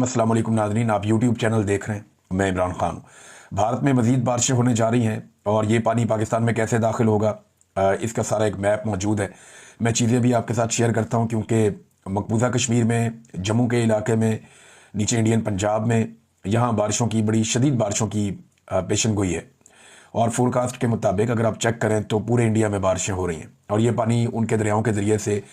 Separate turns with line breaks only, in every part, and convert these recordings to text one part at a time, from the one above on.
रहीम। अस्सलाम वालेकुम नाज़रीन, आप यूट्यूब चैनल देख रहे हैं, मैं इमरान खान हूँ। भारत में मज़ीद बारिशें होने जा रही हैं और ये पानी पाकिस्तान में कैसे दाखिल होगा, इसका सारा एक मैप मौजूद है। मैं चीज़ें भी आपके साथ शेयर करता हूँ क्योंकि मकबूजा कश्मीर में, जम्मू के इलाके में, नीचे इंडियन पंजाब में यहाँ बारिशों की, बड़ी शदीद बारिशों की पेशन गोई है। और फोरकास्ट के मुताबिक अगर आप चेक करें तो पूरे इंडिया में बारिशें हो रही हैं और ये पानी उनके दरियाओं के ज़रिए से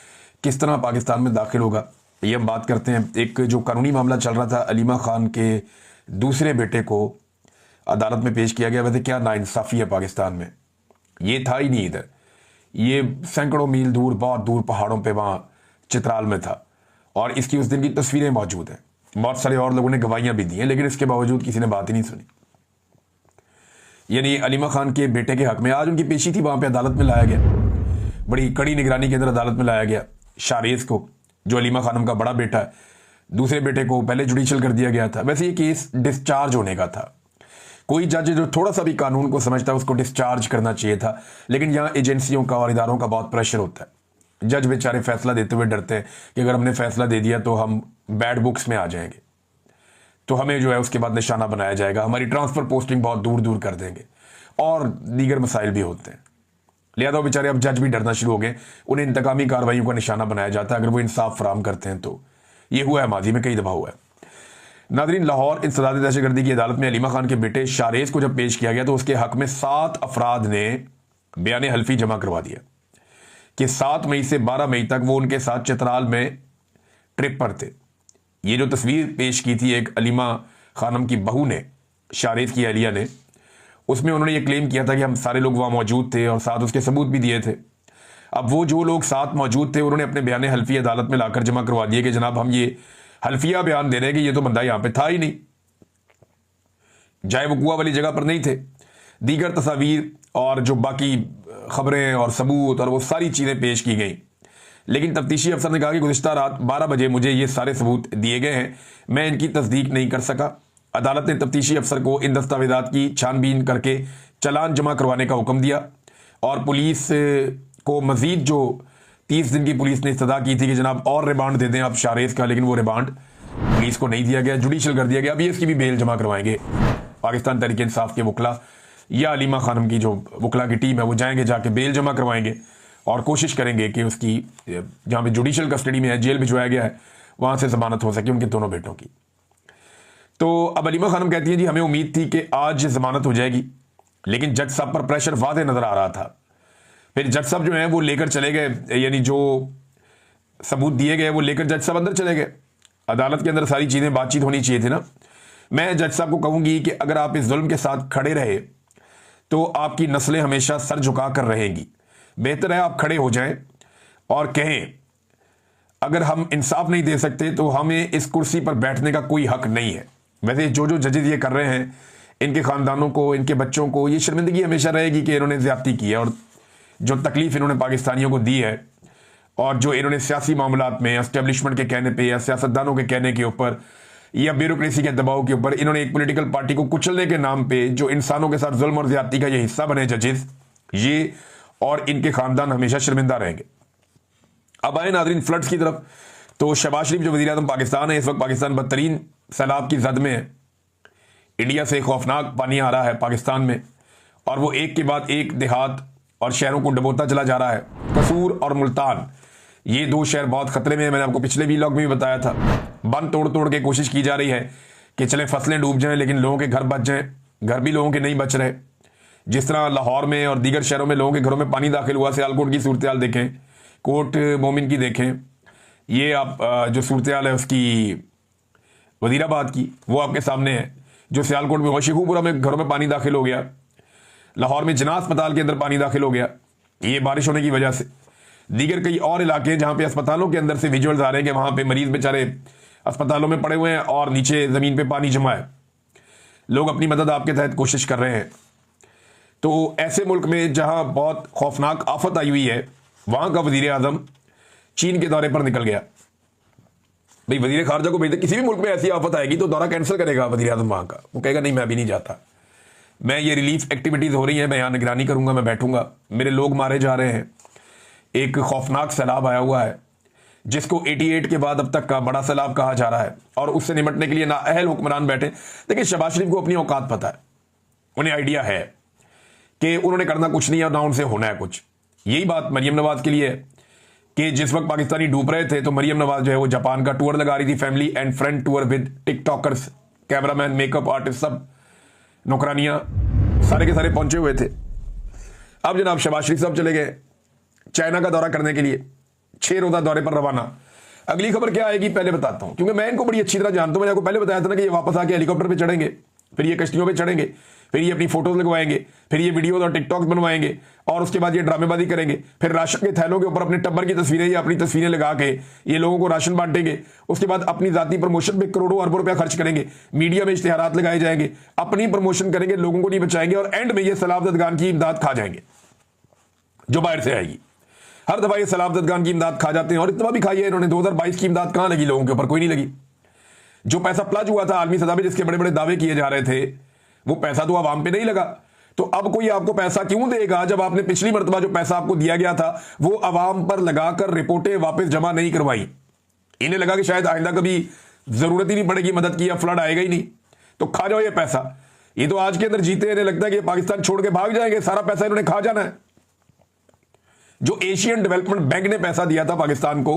किस तरह पाकिस्तान में दाखिल होगा, ये हम बात करते हैं। एक जो कानूनी मामला चल रहा था, अलीमा खान के दूसरे बेटे को अदालत में पेश किया गया। वैसे क्या नाइंसाफ़ी है पाकिस्तान में, ये था ही नहीं इधर, ये सैकड़ों मील दूर, बहुत दूर पहाड़ों पे वहाँ चित्राल में था और इसकी उस दिन की तस्वीरें मौजूद हैं। बहुत सारे और लोगों ने गवाहियाँ भी दी हैं, लेकिन इसके बावजूद किसी ने बात ही नहीं सुनी। यानी अलीमा खान के बेटे के हक में आज उनकी पेशी थी, वहाँ पे अदालत में लाया गया, बड़ी कड़ी निगरानी के अंदर अदालत में लाया गया। शारेज को, जो अलीमा खानम का बड़ा बेटा है, दूसरे बेटे को पहले जुडिशल कर दिया गया था। वैसे ये केस डिस्चार्ज होने का था, कोई जज जो थोड़ा सा भी कानून को समझता है उसको डिस्चार्ज करना चाहिए था, लेकिन यहाँ एजेंसियों का और इदारों का बहुत प्रेशर होता है। जज बेचारे फैसला देते हुए डरते हैं कि अगर हमने फैसला दे दिया तो हम बैड बुक्स में आ जाएंगे, तो हमें जो है उसके बाद निशाना बनाया जाएगा, हमारी ट्रांसफर पोस्टिंग बहुत दूर दूर कर देंगे और दीगर मसाइल भी होते हैं। लिहाजा बेचारे अब जज भी डरना शुरू हो गए, उन्हें इंतकामी कार्रवाइयों का निशाना बनाया जाता है अगर वो इंसाफ फराम करते हैं तो। ये हुआ है, माजी में कई दफा हुआ है। नाज़रीन, लाहौर इंसदाद दहशतगर्दी की अदालत में अलीमा खान के बेटे शारेज को जब पेश किया गया तो उसके हक में 7 अफराद ने बयान हल्फी जमा करवा दिया कि 7 मई से 12 मई तक वो उनके साथ चित्राल में ट्रिप पर थे। ये जो तस्वीर पेश की थी एक अलीमा खानम की बहू ने, शारेज की अहलिया ने, उसमें उन्होंने ये क्लेम किया था कि हम सारे लोग वहाँ मौजूद थे और साथ उसके सबूत भी दिए थे। अब वो जो लोग साथ मौजूद थे उन्होंने अपने बयान हल्फी अदालत में लाकर जमा करवा दिए कि जनाब हम ये हल्फिया बयान दे रहे हैं कि ये तो बंदा यहाँ पे था ही नहीं, जाए वकुआ वाली जगह पर नहीं थे। दीगर तस्वीर और जो बाकी खबरें और सबूत और वो सारी चीज़ें पेश की गई, लेकिन तफ्तीशी अफसर ने कहा कि गुज़िश्ता रात 12 बजे मुझे ये सारे सबूत दिए गए हैं, मैं इनकी तस्दीक नहीं कर सका। अदालत ने तफ्तीशी अफसर को इन दस्तावेजात की छानबीन करके चालान जमा करवाने का हुक्म दिया और पुलिस को मजीद जो 30 दिन की पुलिस ने इस्तदा की थी कि जनाब और रिमांड दे दें आप शारेज का, लेकिन वो रिमांड पुलिस को नहीं दिया गया, जुडिशल कर दिया गया। अब ये इसकी भी बेल जमा करवाएंगे पाकिस्तान तहरीक इंसाफ के वकला या अलीमा खानम की जो वकला की टीम है, वो जाएंगे, जाके बेल जमा करवाएंगे और कोशिश करेंगे कि उसकी जहाँ पे जुडिशल कस्टडी में है, जेल भिजवाया गया है, वहाँ से जमानत हो सके उनके दोनों बेटों की। तो अब अलीमा खानम कहती है जी हमें उम्मीद थी कि आज जमानत हो जाएगी, लेकिन जज साहब पर प्रेशर वाज़ेह नज़र आ रहा था। फिर जज साहब जो है वो लेकर चले गए, यानी जो सबूत दिए गए वो लेकर जज साहब अंदर चले गए। अदालत के अंदर सारी चीज़ें बातचीत होनी चाहिए थी ना। मैं जज साहब को कहूँगी कि अगर आप इस जुल्म के साथ खड़े रहे तो आपकी नस्लें हमेशा सर झुका कर रहेंगी। बेहतर है आप खड़े हो जाएं और कहें अगर हम इंसाफ नहीं दे सकते तो हमें इस कुर्सी पर बैठने का कोई हक नहीं है। वैसे जो जो जजेस ये कर रहे हैं, इनके ख़ानदानों को, इनके बच्चों को ये शर्मिंदगी हमेशा रहेगी कि इन्होंने ज़्यादती की है और जो तकलीफ़ इन्होंने पाकिस्तानियों को दी है और जो इन्होंने सियासी मामलात में एस्टेब्लिशमेंट के कहने पे या सियासतदानों के कहने के ऊपर या ब्यूरोक्रेसी के दबाव के ऊपर इन्होंने एक पॉलिटिकल पार्टी को कुचलने के नाम पे जो इंसानों के साथ जुल्म और ज़्यादती का ये हिस्सा बने जजेस, ये और इनके ख़ानदान हमेशा शर्मिंदा रहेंगे। अब आए नाज़रीन फ्लड्स की तरफ। तो शहबाज शरीफ जो वज़ीर आज़म पाकिस्तान है, इस वक्त पाकिस्तान बदतरीन सैलाब की जद में है। इंडिया से खौफनाक पानी आ रहा है पाकिस्तान में और वो एक के बाद एक देहात और शहरों को डबोता चला जा रहा है। कसूर और मुल्तान, ये 2 शहर बहुत खतरे में है। मैंने आपको पिछले व्लॉग में भी बताया था। बंद तोड़ तोड़ के कोशिश की जा रही है कि चले फसलें डूब जाएं लेकिन लोगों के घर बच जाएं। घर भी लोगों के नहीं बच रहे। जिस तरह लाहौर में और दीगर शहरों में लोगों के घरों में पानी दाखिल हुआ, सियालकोट की सूरत हाल देखें, कोट मोमिन की देखें, ये आप जो सूरत हाल है उसकी वजीराबाद की, वो आपके सामने है। जो सियालकोट में शिखूपुरा में घरों में पानी दाखिल हो गया, लाहौर में जिन्ना अस्पताल के अंदर पानी दाखिल हो गया, ये बारिश होने की वजह से। दीगर कई और इलाके जहाँ पे अस्पतालों के अंदर से विजुअल्स आ रहे हैं कि वहाँ पे मरीज बेचारे अस्पतालों में पड़े हुए हैं और नीचे ज़मीन पे पानी जमा है। लोग अपनी मदद आपके तहत कोशिश कर रहे हैं। तो ऐसे मुल्क में जहाँ बहुत खौफनाक आफत आई हुई है, वहाँ का वज़ीर आज़म चीन के दौरे पर निकल गया। भाई वज़ीर खारजा को भेजते, किसी भी मुल्क में ऐसी आफत आएगी तो दौरा कैंसिल करेगा वज़ीर आज़म वहाँ का। वो कहेगा नहीं मैं अभी नहीं जाता, मैं ये रिलीफ एक्टिविटीज़ हो रही हैं, मैं यहाँ निगरानी करूँगा, मैं बैठूँगा, मेरे लोग मारे जा रहे हैं, एक खौफनाक सैलाब आया हुआ है। जिसको 88 के बाद अब तक का बड़ा सैलाब कहा जा रहा है, और उससे निपटने के लिए नाअहल हुक्मरान बैठे। देखिए, शहबाज शरीफ को अपनी औकात पता है, उन्हें आइडिया है कि उन्होंने करना कुछ नहीं है और ना उनसे होना है कुछ। यही बात मरियम नवाज के लिए है कि जिस वक्त पाकिस्तानी डूब रहे थे तो मरियम नवाज जो है वो जापान का टूर लगा रही थी, family and friend tour with TikTokers, cameraman, makeup artist, सब नौकरानियां सारे के सारे पहुंचे हुए थे। अब जनाब शहबाज शरीफ साहब चले गए चाइना का दौरा करने के लिए, 6 रोजा दौरे पर रवाना। अगली खबर क्या आएगी पहले बताता हूं, क्योंकि मैं इनको बड़ी अच्छी तरह जानता हूं। मैंने आपको पहले बताया था ना कि ये वापस आके हेलीकॉप्टर पे चढ़ेंगे, फिर ये कश्तियों पे चढ़ेंगे, फिर ये अपनी फोटोज लगवाएंगे, फिर ये वीडियोज और टिकटॉक बनवाएंगे, और उसके बाद ये ड्रामेबाजी करेंगे। फिर राशन के थैलों के ऊपर अपने टब्बर की तस्वीरें या अपनी तस्वीरें लगा के ये लोगों को राशन बांटेंगे। उसके बाद अपनी जाती प्रमोशन पे करोड़ों अरबों रुपया खर्च करेंगे, मीडिया में इश्तिहारात लगाए जाएंगे, अपनी प्रमोशन करेंगे, लोगों को नहीं बचाएंगे, और एंड में ये सलाबतगान की इमदाद खा जाएंगे जो बाहर से आएगी। हर दफा ये सलाबतगान की इमदाद खा जाते हैं, और इतना भी खाई है इन्होंने। 2022 की इमदाद कहां लगी लोगों के ऊपर? कोई नहीं लगी। जो पैसा प्लज हुआ था आलमी सतह पे, जिसके बड़े बड़े दावे किए जा रहे थे, वो पैसा तो आवाम पे नहीं लगा। तो अब कोई आपको पैसा क्यों देगा जब आपने पिछली मर्तबा जो पैसा आपको दिया गया था वो आवाम पर लगाकर रिपोर्टें वापस जमा नहीं करवाई? इन्हें लगा कि शायद आइंदा कभी जरूरत ही नहीं पड़ेगी मदद की, या फ्लड आएगा ही नहीं, तो खा जाओ ये पैसा। ये तो आज के अंदर जीते, इन्हें लगता है कि पाकिस्तान छोड़ के भाग जाएंगे, सारा पैसा इन्होंने खा जाना है। जो एशियन डेवलपमेंट बैंक ने पैसा दिया था पाकिस्तान को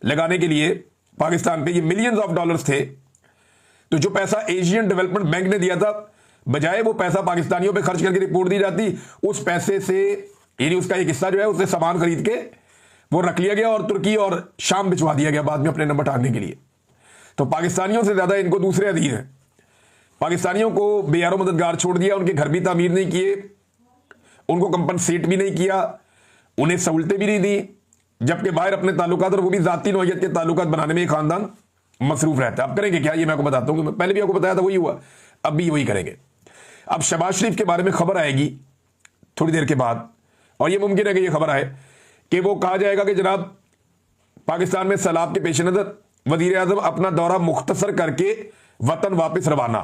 लगाने के लिए, पाकिस्तान पे ये मिलियंस ऑफ डॉलर्स थे, तो जो पैसा एशियन डेवलपमेंट बैंक ने दिया था, बजाय वो पैसा पाकिस्तानियों पे खर्च करके रिपोर्ट दी जाती, उस पैसे से यानी उसका एक हिस्सा जो है उससे सामान खरीद के वो रख लिया गया और तुर्की और शाम भिजवा दिया गया बाद में अपने नंबर टांगने के लिए। तो पाकिस्तानियों से ज्यादा इनको दूसरे अधीन है। पाकिस्तानियों को बेयारो मददगार छोड़ दिया, उनके घर भी तामीर नहीं किए, उनको कंपनसेट भी नहीं किया, उन्हें सहूलतें भी नहीं दी, जबकि बाहर अपने ताल्लुकात, और वो भी जाती नौयत के ताल्लुकात बनाने में खानदान मसरूफ रहता है। अब करेंगे क्या, ये मैं आपको बताता हूं। पहले भी आपको बताया था वही हुआ, अब भी वही करेंगे। अब शहबाज शरीफ के बारे में खबर आएगी थोड़ी देर के बाद, और यह मुमकिन है कि यह खबर आए कि वो कहा जाएगा कि जनाब पाकिस्तान में सैलाब के पेश नजर वजीर आजम अपना दौरा मुख्तसर करके वतन वापस रवाना।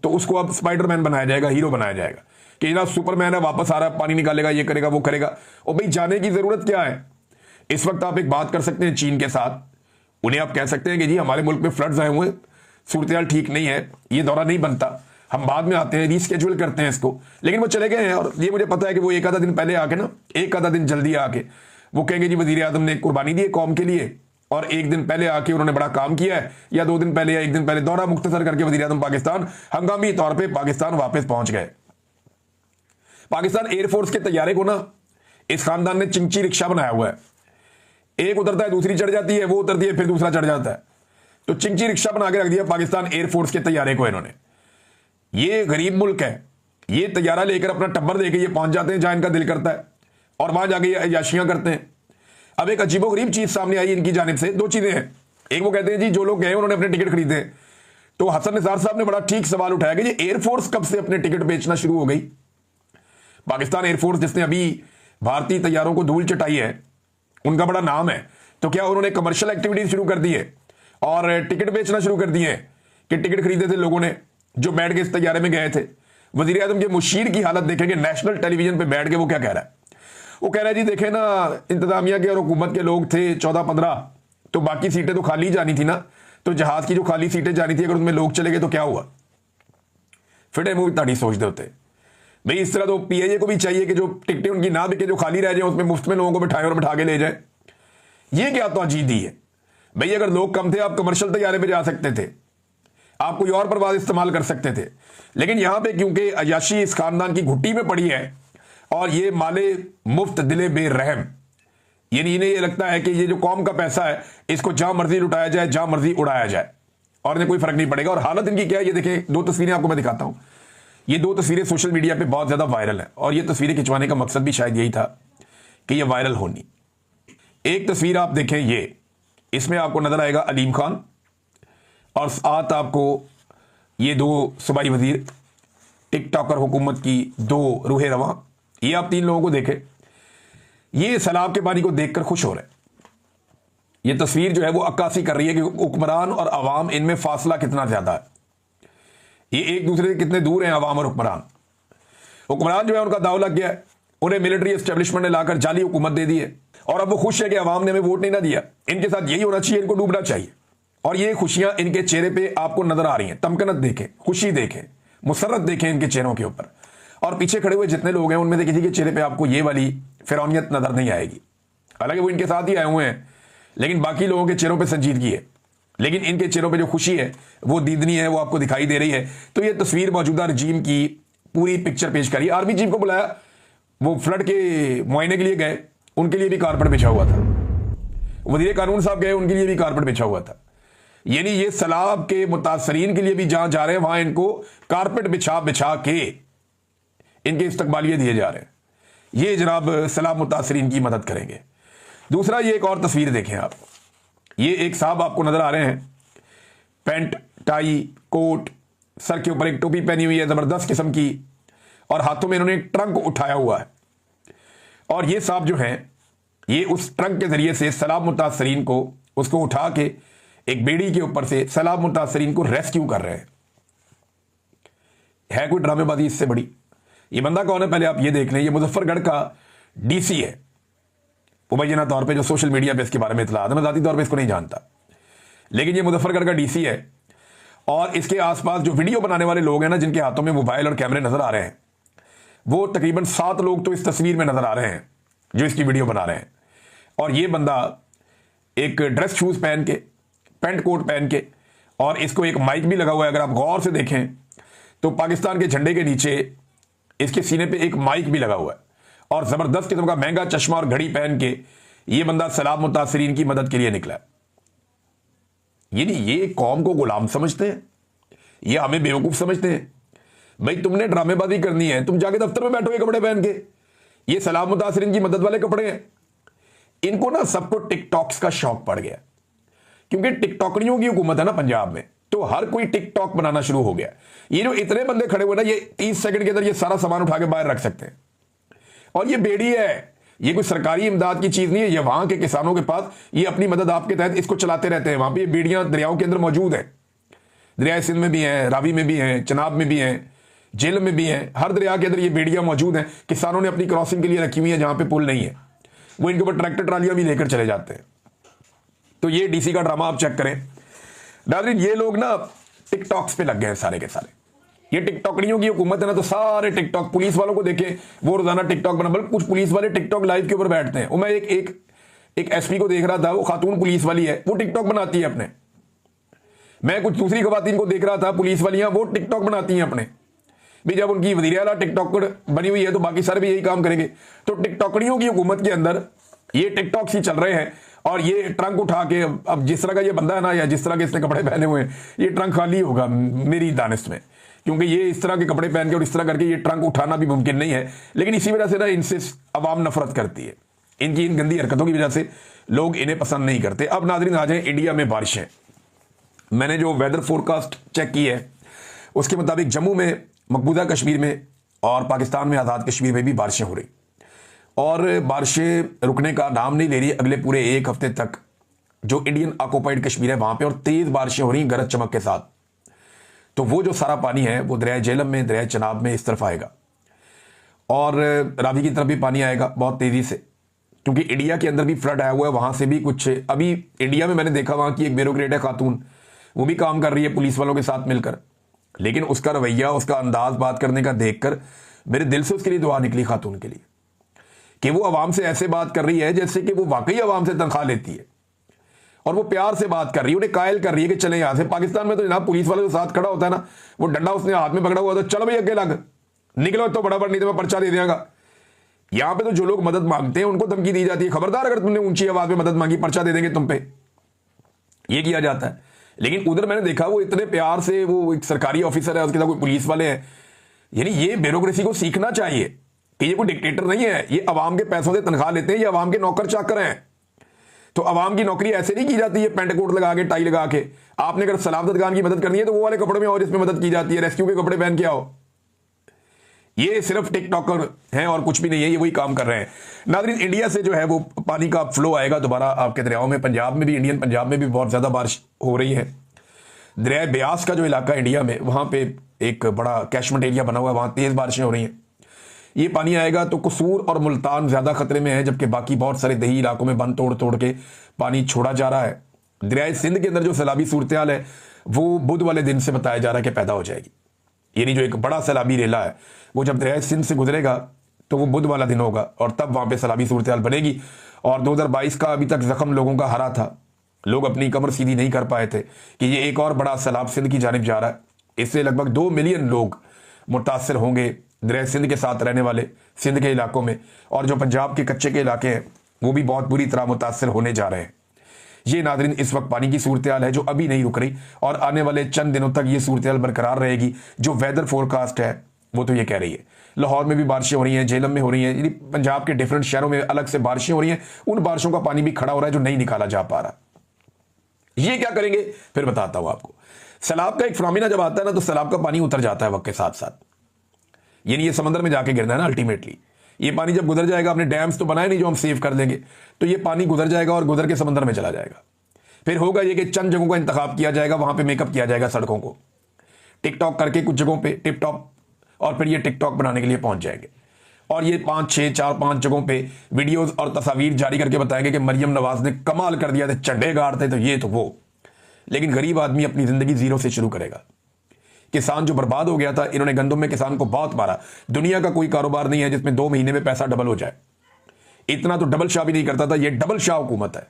तो उसको अब स्पाइडरमैन बनाया जाएगा, हीरो बनाया जाएगा कि जनाब सुपरमैन है, वापस आ रहा है, पानी निकालेगा, ये करेगा, वो करेगा। और भाई जाने की जरूरत क्या है? इस वक्त आप एक बात कर सकते हैं चीन के साथ, उन्हें आप कह सकते हैं कि जी हमारे मुल्क में फ्लड्स आए हुए, सूरत ठीक नहीं है, ये दौरा नहीं बनता, हम बाद में आते हैं, रीस्केड्यूल करते हैं इसको। लेकिन वो चले गए हैं, और ये मुझे पता है कि वो एक आधा दिन पहले आके ना, एक आधा दिन जल्दी आके वो कहेंगे जी वजीर आजम ने कुर्बानी दी है कौम के लिए, और एक दिन पहले आके उन्होंने बड़ा काम किया है, या 2 दिन पहले या 1 दिन पहले दौरा मुख्तसर करके वजीर आजम पाकिस्तान हंगामी तौर पर पाकिस्तान वापस पहुंच गए। पाकिस्तान एयरफोर्स के तैयारे को ना इस खानदान ने चिंची रिक्शा बनाया हुआ है, एक उतरता है, दूसरी चढ़ जाती है, वो उतरती है, फिर दूसरा चढ़ जाता है। तो चिंची रिक्शा बना के रख दिया पाकिस्तान एयरफोर्स के तैयारे को इन्होंने। ये गरीब मुल्क है, ये तैयारा लेकर अपना टब्बर देके ये पहुंच जाते हैं जहां इनका दिल करता है, और वहां जाके ये अयाशियां करते हैं। अब एक अजीबोगरीब चीज सामने आई इनकी जानिब से, 2 चीजें हैं। एक वो कहते हैं जी जो लोग गए उन्होंने अपने टिकट खरीदे, तो हसन निसार साहब ने बड़ा ठीक सवाल उठाया कि ये एयरफोर्स कब से अपने टिकट बेचना शुरू हो गई? पाकिस्तान एयरफोर्स जिसने अभी भारतीय तैयारों को धूल चटाई है, उनका बड़ा नाम है, तो क्या उन्होंने कमर्शियल एक्टिविटीज शुरू कर दी है और टिकट बेचना शुरू कर दिए हैं कि टिकट खरीदे थे लोगों ने जो बैठ के इस तैयारे में गए थे? वजीर आजम के मुशीर की हालत देखेंगे, नेशनल टेलीविजन पे बैठ के वो क्या कह रहा है? वो कह रहा है जी देखे ना, इंतजामिया के और हुकूमत के लोग थे 14-15, तो बाकी सीटें तो खाली जानी थी ना, तो जहाज की जो खाली सीटें जानी थी अगर उनमें लोग चले गए तो क्या हुआ? फिर वो ताड़ी सोचते होते भाई। इस तरह तो पीआईए को भी चाहिए कि जो टिकटें उनकी ना बिके, जो खाली रह जाए, उसमें मुफ्त में लोगों को बिठाए और बिठा के ले जाए। ये क्या तो अजीदी है भाई? अगर लोग कम थे आप कमर्शियल तैयारे पे जा सकते थे, आप कोई और परवाज इस्तेमाल कर सकते थे, लेकिन यहां पे क्योंकि अयाशी इस खानदान की घुट्टी में पड़ी है और ये माले मुफ्त दिले बेरहम, यानी इन्हें ये लगता है कि ये जो कौम का पैसा है इसको जहां मर्जी लुटाया जाए, जहां मर्जी उड़ाया जाए, और इन्हें कोई फर्क नहीं पड़ेगा। और हालत इनकी क्या है ये देखें, 2 तस्वीरें आपको मैं दिखाता हूं। ये 2 तस्वीरें सोशल मीडिया पे बहुत ज्यादा वायरल है, और ये तस्वीरें खिंचवाने का मकसद भी शायद यही था कि ये वायरल होनी। एक तस्वीर आप देखें, ये इसमें आपको नजर आएगा अलीम खान, और साथ आपको ये 2 सूबाई वजीर, टिकटॉकर हुकूमत की 2 रूहे रवां। ये आप 3 लोगों को देखें, ये सैलाब के पानी को देखकर खुश हो रहे हैं। ये तस्वीर जो है वो अक्कासी कर रही है कि हुक्मरान और अवाम इनमें फासला कितना ज्यादा है, ये एक दूसरे से कितने दूर हैं अवाम और हुक्मरान। हुक्मरान जो है उनका दाव लग गया है, उन्हें मिलिट्री एस्टेब्लिशमेंट ने लाकर जाली हुकूमत दे दी है, और अब वो खुश है कि अवाम ने हमें वोट नहीं ना दिया। इनके साथ यही होना चाहिए, इनको डूबना चाहिए। और ये खुशियां इनके चेहरे पे आपको नजर आ रही हैं, तमकनत देखें, खुशी देखें, मुसर्रत देखें इनके चेहरों के ऊपर। और पीछे खड़े हुए जितने लोग हैं उनमें से किसी के चेहरे पे आपको ये वाली फिरौनियत नजर नहीं आएगी। हालांकि वो इनके साथ ही आए हुए हैं, लेकिन बाकी लोगों के चेहरों पे संजीदगी है, लेकिन इनके चेहरों पे जो खुशी है वो दीदनी है, वो आपको दिखाई दे रही है। तो ये तस्वीर मौजूदा रजीम की पूरी पिक्चर पेश करी। आर्मी चीफ को बुलाया, वो फ्लड के मुआयने के लिए गए, उनके लिए भी कारपेट बिछा हुआ था। वजीर कानून साहब गए, उनके लिए भी कारपेट बिछा हुआ था। यानी ये सैलाब के मुतासरीन के लिए भी जहां जा रहे हैं वहां इनको कारपेट बिछा बिछा के इनके इस्तकबालिये दिए जा रहे हैं। ये जनाब सैलाब मुतासरीन की मदद करेंगे। दूसरा, ये एक और तस्वीर देखें आप। ये एक साहब आपको नजर आ रहे हैं, पैंट, टाई, कोट, सर के ऊपर एक टोपी पहनी हुई है जबरदस्त किस्म की, और हाथों में इन्होंने एक ट्रंक उठाया हुआ है। और ये साहब जो हैं, ये उस ट्रंक के जरिए से सैलाब मुतासरीन को, उसको उठा के एक बेड़ी के ऊपर से सैलाब मुतासरीन को रेस्क्यू कर रहे हैं। है कोई ड्रामेबाजी इससे बड़ी? ये बंदा कौन है पहले आप ये देख लें। ये मुजफ्फरगढ़ का डीसी है, मुबैना तौर पे जो सोशल मीडिया पे इसके बारे में इतला है, मैं ज़ाती तौर पे इसको नहीं जानता, लेकिन ये मुजफ्फरगढ़ का डीसी है। और इसके आसपास जो वीडियो बनाने वाले लोग हैं ना, जिनके हाथों में मोबाइल और कैमरे नजर आ रहे हैं, वो तकरीबन 7 लोग तो इस तस्वीर में नजर आ रहे हैं जो इसकी वीडियो बना रहे हैं। और ये बंदा एक ड्रेस शूज पहन के, पैंट कोट पहन के, और इसको एक माइक भी लगा हुआ है। अगर आप गौर से देखें तो पाकिस्तान के झंडे के नीचे इसके सीने पे एक माइक भी लगा हुआ है, और जबरदस्त किस्म का महंगा चश्मा और घड़ी पहन के ये बंदा सैलाब मुतासरीन की मदद के लिए निकला। यानी ये कौम को गुलाम समझते हैं, ये हमें बेवकूफ समझते हैं। भाई तुमने ड्रामेबाजी करनी है, तुम जाके दफ्तर में बैठोगे कपड़े पहन के। ये सैलाब मुतासरीन की मदद वाले कपड़े हैं। इनको ना सबको टिकटॉक्स का शौक पड़ गया, क्योंकि टिकटॉकरियों की हुकूमत है ना पंजाब में, तो हर कोई टिकटॉक बनाना शुरू हो गया। ये जो इतने बंदे खड़े हुए ना, ये 30 सेकंड के अंदर ये सारा सामान उठा के बाहर रख सकते हैं। और ये बेड़ी है, ये कोई सरकारी इमदाद की चीज नहीं है। ये वहां के किसानों के पास, ये अपनी मदद आपके तहत इसको चलाते रहते हैं। वहां पे ये बेड़ियां दरियाओं के अंदर मौजूद है। दरिया सिंध में भी हैं, रावी में भी हैं, चनाब में भी हैं, जेल में भी हैं। हर दरिया के अंदर ये बेड़ियां मौजूद हैं। किसानों ने अपनी क्रॉसिंग के लिए रखी हुई है, जहां पे पुल नहीं है, वो इनके ऊपर ट्रैक्टर ट्रालियां भी लेकर चले जाते हैं। तो ये डीसी का ड्रामा आप चेक करें नाज़रीन। ये लोग ना टिकटॉक्स पे लग गए हैं सारे के सारे। ये टिकटॉकरियों की हुकूमत है ना, तो सारे टिकटॉक, पुलिस वालों को देखें वो रोजाना टिकटॉक बना, बल्कि कुछ पुलिस वाले टिकटॉक लाइव के ऊपर बैठते हैं। वो मैं एक एसपी को देख रहा था, वो खातून पुलिस वाली है, वो टिकटॉक बनाती है अपने। मैं कुछ दूसरी खवातीन को देख रहा था, पुलिस वालियां, वो टिकटॉक बनाती हैं अपने। भी जब उनकी वज़ीर आला टिकटॉकर बनी हुई है तो बाकी सारे भी यही काम करेंगे। तो टिकटॉकरियों की हुकूमत के अंदर ये टिकटॉक्स ही चल रहे हैं। और ये ट्रंक उठा के, अब जिस तरह का ये बंदा है ना, या जिस तरह के इसने कपड़े पहने हुए हैं, ये ट्रंक खाली होगा मेरी दानिश में, क्योंकि ये इस तरह के कपड़े पहन के और इस तरह करके ये ट्रंक उठाना भी मुमकिन नहीं है। लेकिन इसी वजह से ना इनसे अवाम नफरत करती है, इनकी इन गंदी हरकतों की वजह से लोग इन्हें पसंद नहीं करते। अब नाज़रीन आ जाए इंडिया में बारिशें। मैंने जो वेदर फोरकास्ट चेक की है उसके मुताबिक जम्मू में, मकबूजा कश्मीर में और पाकिस्तान में आज़ाद कश्मीर में भी बारिशें हो रही, और बारिशें रुकने का नाम नहीं ले रही अगले पूरे 1 हफ्ते तक। जो इंडियन ऑक्युपाइड कश्मीर है वहां पे और तेज बारिशें हो रही गरज चमक के साथ। तो वो जो सारा पानी है वो दरिया झेलम में, दरिया चनाब में इस तरफ आएगा, और रावी की तरफ भी पानी आएगा बहुत तेजी से, क्योंकि इंडिया के अंदर भी फ्लड आया हुआ है। वहां से भी कुछ, अभी इंडिया में मैंने देखा वहां की एक ब्यूरोक्रेट है खातून, वो भी काम कर रही है पुलिस वालों के साथ मिलकर, लेकिन उसका रवैया, उसका अंदाज बात करने का देखकर मेरे दिल से उसके लिए दुआ निकली खातून के लिए, कि वो अवाम से ऐसे बात कर रही है जैसे कि वो वाकई अवाम से तनख्वाह लेती है, और वो प्यार से बात कर रही है, उन्हें कायल कर रही है कि चले यहां से। पाकिस्तान में तो जनाब पुलिस वाले के साथ खड़ा होता है ना, वो डंडा उसने हाथ में पकड़ा हुआ, तो चलो भाई अगे लग, निकलो तो बड़ा नहीं तो मैं पर्चा दे देगा। यहां पे तो जो लोग मदद मांगते हैं उनको धमकी दी जाती है, खबरदार अगर तुमने ऊंची आवाज में मदद मांगी पर्चा दे देंगे तुम पे, ये किया जाता है। लेकिन उधर मैंने देखा वो इतने प्यार से, वो एक सरकारी ऑफिसर है, उसके साथ कोई पुलिस वाले हैं। यानी ये ब्यूरोक्रेसी को सीखना चाहिए कि ये कोई डिक्टेटर नहीं है, ये अवाम के पैसों से तनख्वाह लेते हैं, ये अवाम के नौकर चाकर हैं। तो अवाम की नौकरी ऐसे नहीं की जाती है पैंट कोट लगा के, टाई लगा के। आपने अगर सलामत खान की मदद करनी है तो वो वाले कपड़े में और इसमें मदद की जाती है, रेस्क्यू के कपड़े पहन के आओ। ये सिर्फ टिकटॉकर हैं और कुछ भी नहीं है, ये वही काम कर रहे हैं। नाज़रीन इंडिया से जो है वो पानी का फ्लो आएगा दोबारा आपके दरियाओं में। पंजाब में भी, इंडियन पंजाब में भी बहुत ज़्यादा बारिश हो रही है। दरिया ब्यास का जो इलाका इंडिया में, वहाँ पे एक बड़ा कैशमेंट एरिया बना हुआ है, वहाँ तेज़ बारिशें हो रही हैं। ये पानी आएगा तो कसूर और मुल्तान ज़्यादा खतरे में है, जबकि बाकी बहुत सारे दही इलाकों में बंद तोड़ तोड़ के पानी छोड़ा जा रहा है। दरियाए सिंध के अंदर जो सैलाबी सूरत हाल है वो बुध वाले दिन से बताया जा रहा है कि पैदा हो जाएगी। यानी जो एक बड़ा सैलाबी रेला है वो जब दरियाए सिंध से गुजरेगा तो वो बुध वाला दिन होगा और तब वहाँ पे सैलाबी सूरत हाल बनेगी। और 2022 का अभी तक जख्म लोगों का हरा था, लोग अपनी कमर सीधी नहीं कर पाए थे कि ये एक और बड़ा सैलाब सिंध की जानिब जा रहा है। इससे लगभग 2 मिलियन लोग मुतासर होंगे दरियाए सिंध के साथ रहने वाले सिंध के इलाकों में, और जो पंजाब के कच्चे के इलाके हैं वो भी बहुत बुरी तरह मुतासर होने जा रहे हैं। ये नादरीन इस वक्त पानी की सूरत हाल है जो अभी नहीं रुक रही और आने वाले चंद दिनों तक ये सूरत हाल बरकरार रहेगी। जो वेदर फोरकास्ट है वो तो ये कह रही है। लाहौर में भी बारिशें हो रही हैं, झेलम में हो रही हैं, यानी पंजाब के डिफरेंट शहरों में अलग से बारिशें हो रही हैं। उन बारिशों का पानी भी खड़ा हो रहा है जो नहीं निकाला जा पा रहा। ये क्या करेंगे फिर बताता हूं आपको। सैलाब का एक फिनोमेना जब आता है ना तो सैलाब का पानी उतर जाता है वक्त के साथ साथ, यानी ये समंदर में जाके गिरना है ना अल्टीमेटली। ये पानी जब गुजर जाएगा, अपने डैम्स तो बनाए नहीं जो हम सेव कर लेंगे, तो ये पानी गुजर जाएगा और गुजर के समंदर में चला जाएगा। फिर होगा ये कि चंद जगहों का इंतखाब किया जाएगा, वहां पे मेकअप किया जाएगा सड़कों को टिकटॉक करके, कुछ जगहों पे टिप टॉप, और फिर ये टिकटॉक बनाने के लिए पहुंच जाएंगे और ये 4-5 जगहों पे वीडियोस और तस्वीर जारी करके बताएंगे कि मरियम नवाज ने कमाल कर दिया था, चंडे गाड़ते तो ये तो वो। लेकिन गरीब आदमी अपनी जिंदगी जीरो से शुरू करेगा। किसान जो बर्बाद हो गया था, इन्होंने गंदम में किसान को बहुत मारा। दुनिया का कोई कारोबार नहीं है जिसमें 2 महीने में पैसा डबल हो जाए। इतना तो डबल शाह भी नहीं करता था, ये डबल शाह हुकूमत है।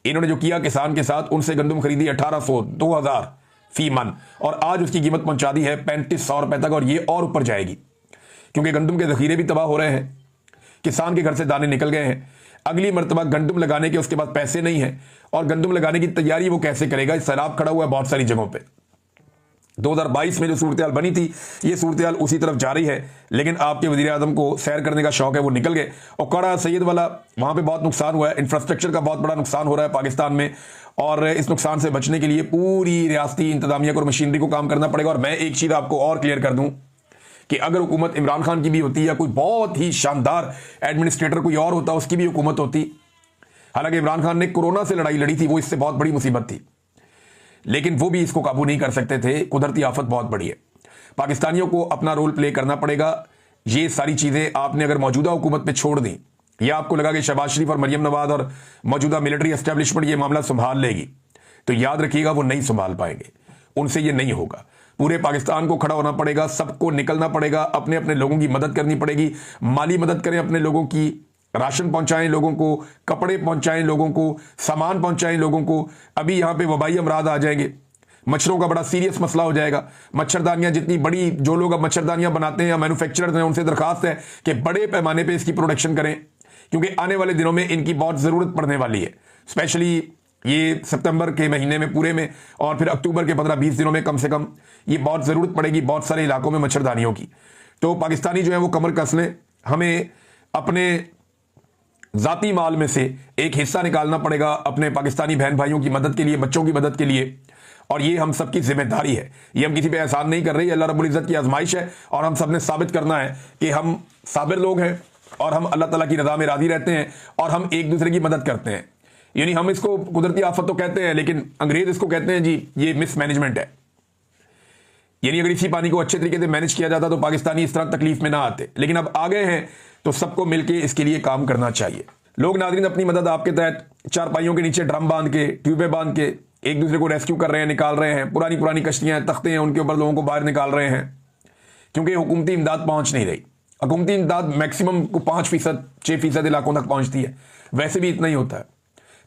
इन्होंने जो किया किसान के साथ, उनसे गंदम खरीदी 1800 2000 फी मन, और आज उसकी कीमत पहुंचा दी है 3500 रुपए तक, और ये और ऊपर जाएगी क्योंकि गंदम के जखीरे भी तबाह हो रहे हैं। किसान के घर से दाने निकल गए हैं। अगली मरतबा गंदम लगाने के उसके पास पैसे नहीं है, और गंदम लगाने की तैयारी वो कैसे करेगा? सैलाब खड़ा हुआ है बहुत सारी जगहों पे। 2022 में जो सूरत हाल बनी थी, ये सूरत हाल उसी तरफ जा रही है। लेकिन आपके वजीर आजम को सैर करने का शौक है, वो निकल गए। और कड़ा सैयद वाला वहां पे बहुत नुकसान हुआ है, इंफ्रास्ट्रक्चर का बहुत बड़ा नुकसान हो रहा है पाकिस्तान में, और इस नुकसान से बचने के लिए पूरी रियासती इंतजामिया को और मशीनरी को काम करना पड़ेगा। और मैं एक चीज आपको और क्लियर कर दूं कि अगर हुकूमत इमरान खान की भी होती या कोई बहुत ही शानदार एडमिनिस्ट्रेटर कोई और होता, उसकी भी हुकूमत होती। हालांकि इमरान खान ने कोरोना से लड़ाई लड़ी थी, वो इससे बहुत बड़ी मुसीबत थी, लेकिन वो भी इसको काबू नहीं कर सकते थे। कुदरती आफत बहुत बड़ी है। पाकिस्तानियों को अपना रोल प्ले करना पड़ेगा। ये सारी चीजें आपने अगर मौजूदा हुकूमत पे छोड़ दी, या आपको लगा कि शहबाज शरीफ और मरियम नवाज और मौजूदा मिलिट्री एस्टेब्लिशमेंट ये मामला संभाल लेगी, तो याद रखिएगा वो नहीं संभाल पाएंगे, उनसे ये नहीं होगा। पूरे पाकिस्तान को खड़ा होना पड़ेगा, सबको निकलना पड़ेगा, अपने अपने लोगों की मदद करनी पड़ेगी। माली मदद करें अपने लोगों की, राशन पहुंचाएं लोगों को, कपड़े पहुंचाएं लोगों को, सामान पहुंचाएं लोगों को। अभी यहां पे वबाई अमराज आ जाएंगे, मच्छरों का बड़ा सीरियस मसला हो जाएगा। मच्छरदानियां जितनी बड़ी, जो लोग अब मच्छरदानियां बनाते हैं या मैन्युफैक्चरर्स हैं, उनसे दरखास्त है कि बड़े पैमाने पे इसकी प्रोडक्शन करें, क्योंकि आने वाले दिनों में इनकी बहुत जरूरत पड़ने वाली है। स्पेशली ये सितंबर के महीने में पूरे में, और फिर अक्टूबर के 15-20 दिनों में कम से कम ये बहुत जरूरत पड़ेगी बहुत सारे इलाकों में मच्छरदानियों की। तो पाकिस्तानी जो है वो कमर कस लें। हमें अपने जाती माल में से एक हिस्सा निकालना पड़ेगा अपने पाकिस्तानी बहन भाइयों की मदद के लिए, बच्चों की मदद के लिए, और ये हम सबकी जिम्मेदारी है। ये हम किसी पे एहसान नहीं कर रहे, अल्लाह रब्बुल इज्जत की आजमाइश है, और हम सब ने साबित करना है कि हम साबिर लोग हैं और हम अल्लाह ताला की रज़ा में राजी रहते हैं और हम एक दूसरे की मदद करते हैं। यानी हम इसको कुदरती आफत तो कहते हैं, लेकिन अंग्रेज इसको कहते हैं जी ये मिसमैनेजमेंट है। यानी अगर इसी पानी को अच्छे तरीके से मैनेज किया जाता तो पाकिस्तानी इस तरह तकलीफ में ना आते, लेकिन अब आ गए हैं तो सबको मिलकर इसके लिए काम करना चाहिए। लोग नाज़रीन अपनी मदद आपके तहत चारपाइयों के नीचे ड्रम बांध के, ट्यूबें बांध के एक दूसरे को रेस्क्यू कर रहे हैं, निकाल रहे हैं। पुरानी पुरानी कश्तियां, तख्ते हैं, उनके ऊपर लोगों को बाहर निकाल रहे हैं, क्योंकि हुकूमती इमदाद पहुंच नहीं रही। हुकूमती इमदाद मैक्सिमम को 5%, 6% इलाकों तक पहुंचती है, वैसे भी इतना ही होता है।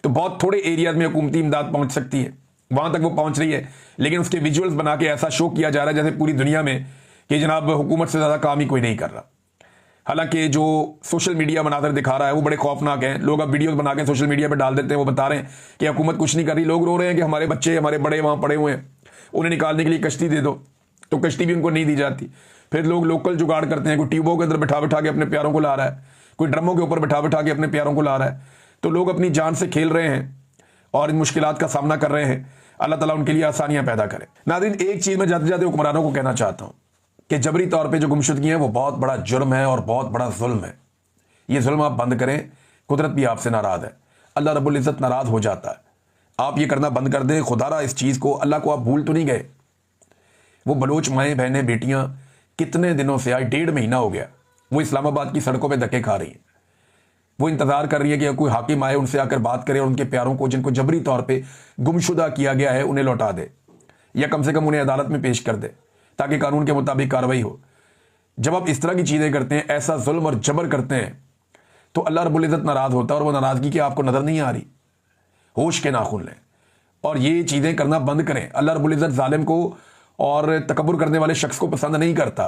तो बहुत थोड़े एरियाज में हुकूमती इमदाद पहुंच सकती है, वहां तक वो पहुंच रही है, लेकिन उसके विजुअल्स बना के ऐसा शो किया जा रहा है जैसे पूरी दुनिया में कि जनाब हुकूमत से ज्यादा काम ही कोई नहीं कर रहा। हालांकि जो सोशल मीडिया मनाजर दिखा रहा है वो बड़े खौफनाक हैं। लोग अब वीडियोस बना के सोशल मीडिया पे डाल देते हैं, वो बता रहे हैं कि हुकूमत कुछ नहीं कर रही। लोग रो रहे हैं कि हमारे बच्चे, हमारे बड़े वहां पड़े हुए हैं, उन्हें निकालने के लिए कश्ती दे दो, तो कश्ती भी उनको नहीं दी जाती। फिर लोग लोकल जुगाड़ करते हैं, कोई ट्यूबों के अंदर बैठा बैठा के अपने प्यारों को ला रहा है, कोई ड्रमों के ऊपर बैठा बैठा के अपने प्यारों को ला रहा है। तो लोग अपनी जान से खेल रहे हैं और इन मुश्किलात का सामना कर रहे हैं। अल्लाह ताला उनके लिए आसानियां पैदा करे। नाज़रीन, एक चीज मैं जाते जाते हुक्मरानों को कहना चाहता हूं कि जबरी तौर पे जो गुमशुदगी है वो बहुत बड़ा जुर्म है और बहुत बड़ा जुल्म है। ये जुल्म आप बंद करें, कुदरत भी आपसे नाराज है, अल्लाह रब्बुल इज्जत नाराज हो जाता है। आप ये करना बंद कर दें। खुदारा इस चीज को, अल्लाह को आप भूल तो नहीं गए। वो बलोच माएँ, बहनें, बेटियां कितने दिनों से, आज 1.5 महीना हो गया, वो इस्लामाबाद की सड़कों पे धक्के खा रही हैं। वो इंतजार कर रही है कि कोई हाकिम आए, उनसे आकर बात करे और उनके प्यारों को, जिनको जबरी तौर पे गुमशुदा किया गया है, उन्हें लौटा दे, या कम से कम उन्हें अदालत में पेश कर दे ताकि कानून के मुताबिक कार्रवाई हो। जब आप इस तरह की चीज़ें करते हैं, ऐसा जुल्म और जबर करते हैं, तो अल्लाह रब्बुल इज़्ज़त नाराज़ होता है। और वो नाराज़गी की आपको नज़र नहीं आ रही। होश के नाखून लें और ये चीज़ें करना बंद करें। अल्लाह रब्बुल इज़्ज़त जालिम को और तकब्बुर करने वाले शख्स को पसंद नहीं करता।